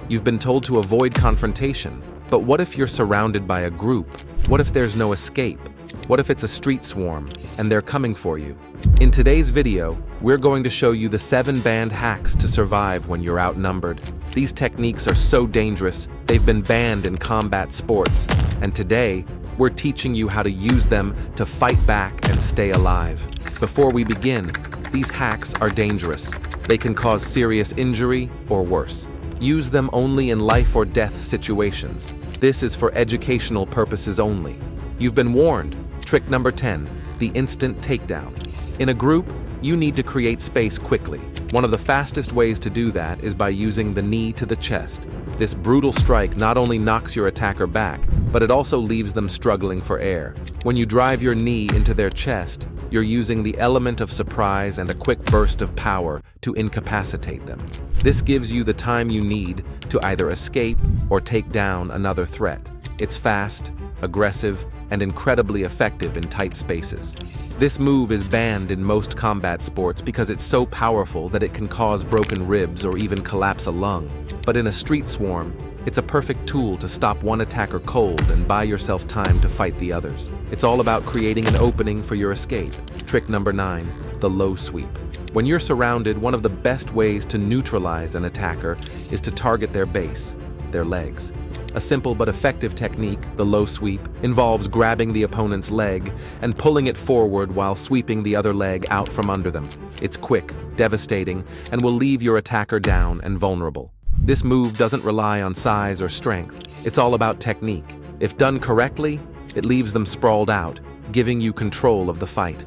You've been told to avoid confrontation, but what if you're surrounded by a group? What if there's no escape? What if it's a street swarm, and they're coming for you? In today's video, we're going to show you the 7 banned hacks to survive when you're outnumbered. These techniques are so dangerous, they've been banned in combat sports, and today, we're teaching you how to use them to fight back and stay alive. Before we begin, these hacks are dangerous. They can cause serious injury or worse. Use them only in life or death situations. This is for educational purposes only. You've been warned. Trick number 10, the instant takedown. In a group, you need to create space quickly. One of the fastest ways to do that is by using the knee to the chest. This brutal strike not only knocks your attacker back, but it also leaves them struggling for air. When you drive your knee into their chest, you're using the element of surprise and a quick burst of power to incapacitate them. This gives you the time you need to either escape or take down another threat. It's fast, aggressive, and incredibly effective in tight spaces. This move is banned in most combat sports because it's so powerful that it can cause broken ribs or even collapse a lung. But in a street swarm, it's a perfect tool to stop one attacker cold and buy yourself time to fight the others. It's all about creating an opening for your escape. Trick number 9, the low sweep. When you're surrounded, one of the best ways to neutralize an attacker is to target their base, their legs. A simple but effective technique, the low sweep, involves grabbing the opponent's leg and pulling it forward while sweeping the other leg out from under them. It's quick, devastating, and will leave your attacker down and vulnerable. This move doesn't rely on size or strength. It's all about technique. If done correctly, it leaves them sprawled out, giving you control of the fight.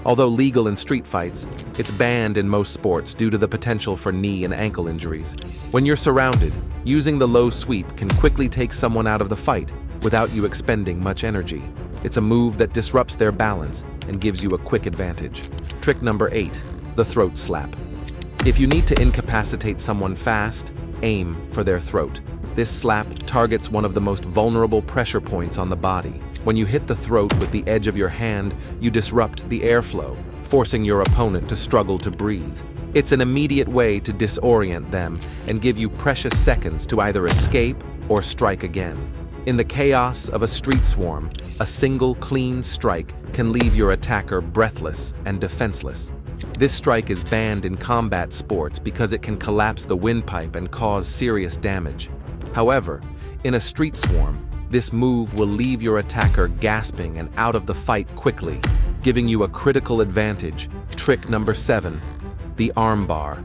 Although legal in street fights, it's banned in most sports due to the potential for knee and ankle injuries. When you're surrounded, using the low sweep can quickly take someone out of the fight without you expending much energy. It's a move that disrupts their balance and gives you a quick advantage. Trick number 8, the throat slap. If you need to incapacitate someone fast, aim for their throat. This slap targets one of the most vulnerable pressure points on the body. When you hit the throat with the edge of your hand, you disrupt the airflow, forcing your opponent to struggle to breathe. It's an immediate way to disorient them and give you precious seconds to either escape or strike again. In the chaos of a street swarm, a single clean strike can leave your attacker breathless and defenseless. This strike is banned in combat sports because it can collapse the windpipe and cause serious damage. However, in a street swarm, this move will leave your attacker gasping and out of the fight quickly, giving you a critical advantage. Trick number 7, the armbar.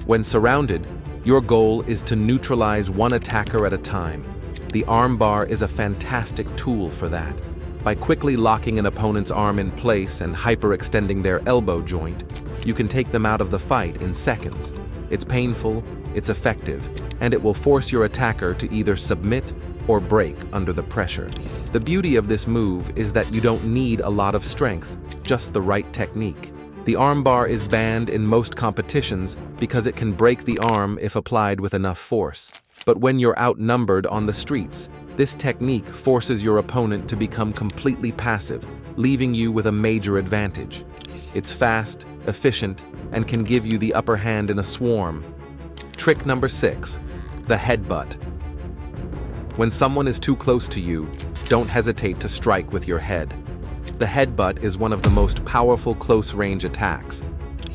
When surrounded, your goal is to neutralize one attacker at a time. The armbar is a fantastic tool for that. By quickly locking an opponent's arm in place and hyperextending their elbow joint, you can take them out of the fight in seconds. It's painful, it's effective, and it will force your attacker to either submit or break under the pressure. The beauty of this move is that you don't need a lot of strength, just the right technique. The armbar is banned in most competitions because it can break the arm if applied with enough force. But when you're outnumbered on the streets, this technique forces your opponent to become completely passive, leaving you with a major advantage. It's fast, efficient, and can give you the upper hand in a swarm. Trick number 6, the headbutt. When someone is too close to you, don't hesitate to strike with your head. The headbutt is one of the most powerful close-range attacks.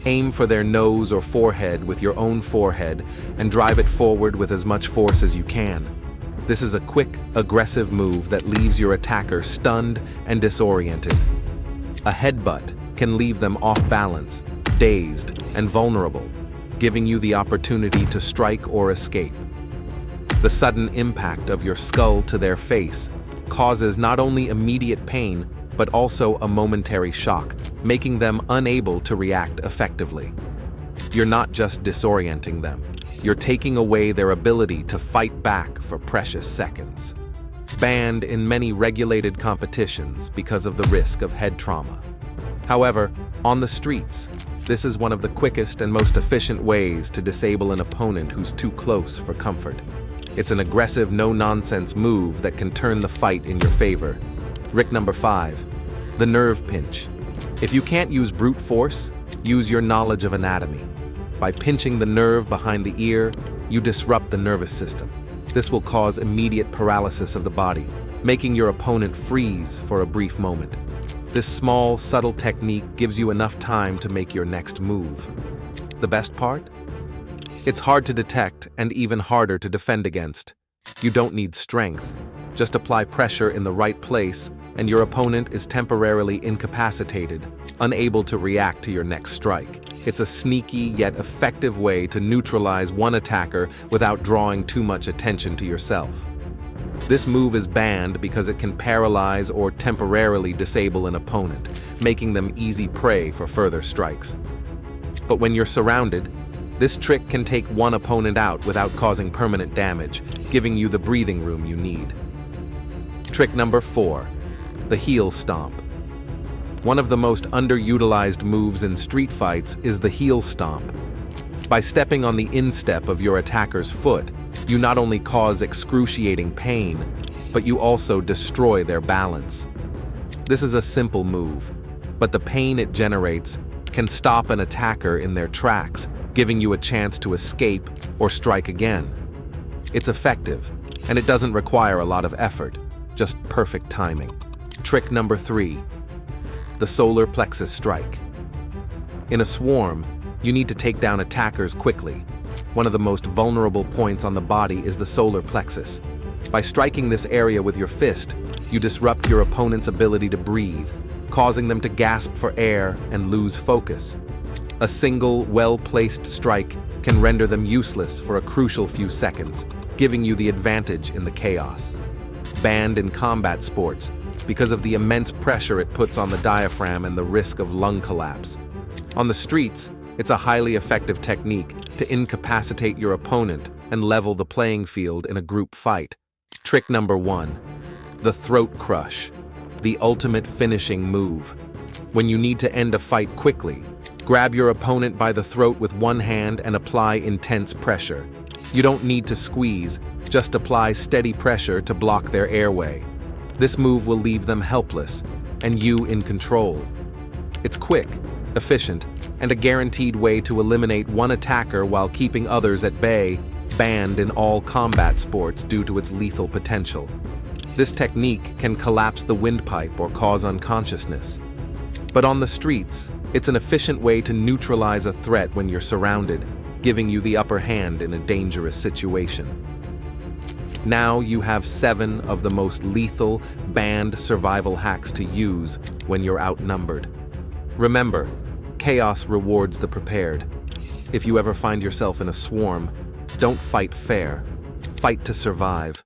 Aim for their nose or forehead with your own forehead and drive it forward with as much force as you can. This is a quick, aggressive move that leaves your attacker stunned and disoriented. A headbutt can leave them off balance, dazed, and vulnerable, giving you the opportunity to strike or escape. The sudden impact of your skull to their face causes not only immediate pain, but also a momentary shock, making them unable to react effectively. You're not just disorienting them, you're taking away their ability to fight back for precious seconds. Banned in many regulated competitions because of the risk of head trauma. However, on the streets, this is one of the quickest and most efficient ways to disable an opponent who's too close for comfort. It's an aggressive, no-nonsense move that can turn the fight in your favor. Trick number 5, the nerve pinch. If you can't use brute force, use your knowledge of anatomy. By pinching the nerve behind the ear, you disrupt the nervous system. This will cause immediate paralysis of the body, making your opponent freeze for a brief moment. This small, subtle technique gives you enough time to make your next move. The best part? It's hard to detect and even harder to defend against. You don't need strength. Just apply pressure in the right place, and your opponent is temporarily incapacitated, unable to react to your next strike. It's a sneaky yet effective way to neutralize one attacker without drawing too much attention to yourself. This move is banned because it can paralyze or temporarily disable an opponent, making them easy prey for further strikes. But when you're surrounded, this trick can take one opponent out without causing permanent damage, giving you the breathing room you need. Trick number 4, the heel stomp. One of the most underutilized moves in street fights is the heel stomp. By stepping on the instep of your attacker's foot, you not only cause excruciating pain, but you also destroy their balance. This is a simple move, but the pain it generates can stop an attacker in their tracks, giving you a chance to escape or strike again. It's effective, and it doesn't require a lot of effort, just perfect timing. Trick number 3, the solar plexus strike. In a swarm, you need to take down attackers quickly. One of the most vulnerable points on the body is the solar plexus. By striking this area with your fist, you disrupt your opponent's ability to breathe, causing them to gasp for air and lose focus. A single, well-placed strike can render them useless for a crucial few seconds, giving you the advantage in the chaos. Banned in combat sports because of the immense pressure it puts on the diaphragm and the risk of lung collapse. On the streets, it's a highly effective technique to incapacitate your opponent and level the playing field in a group fight. Trick number 1, the throat crush, the ultimate finishing move. When you need to end a fight quickly, grab your opponent by the throat with one hand and apply intense pressure. You don't need to squeeze, just apply steady pressure to block their airway. This move will leave them helpless, and you in control. It's quick, efficient, and a guaranteed way to eliminate one attacker while keeping others at bay, banned in all combat sports due to its lethal potential. This technique can collapse the windpipe or cause unconsciousness. But on the streets, it's an efficient way to neutralize a threat when you're surrounded, giving you the upper hand in a dangerous situation. Now you have 7 of the most lethal, banned survival hacks to use when you're outnumbered. Remember, chaos rewards the prepared. If you ever find yourself in a swarm, don't fight fair. Fight to survive.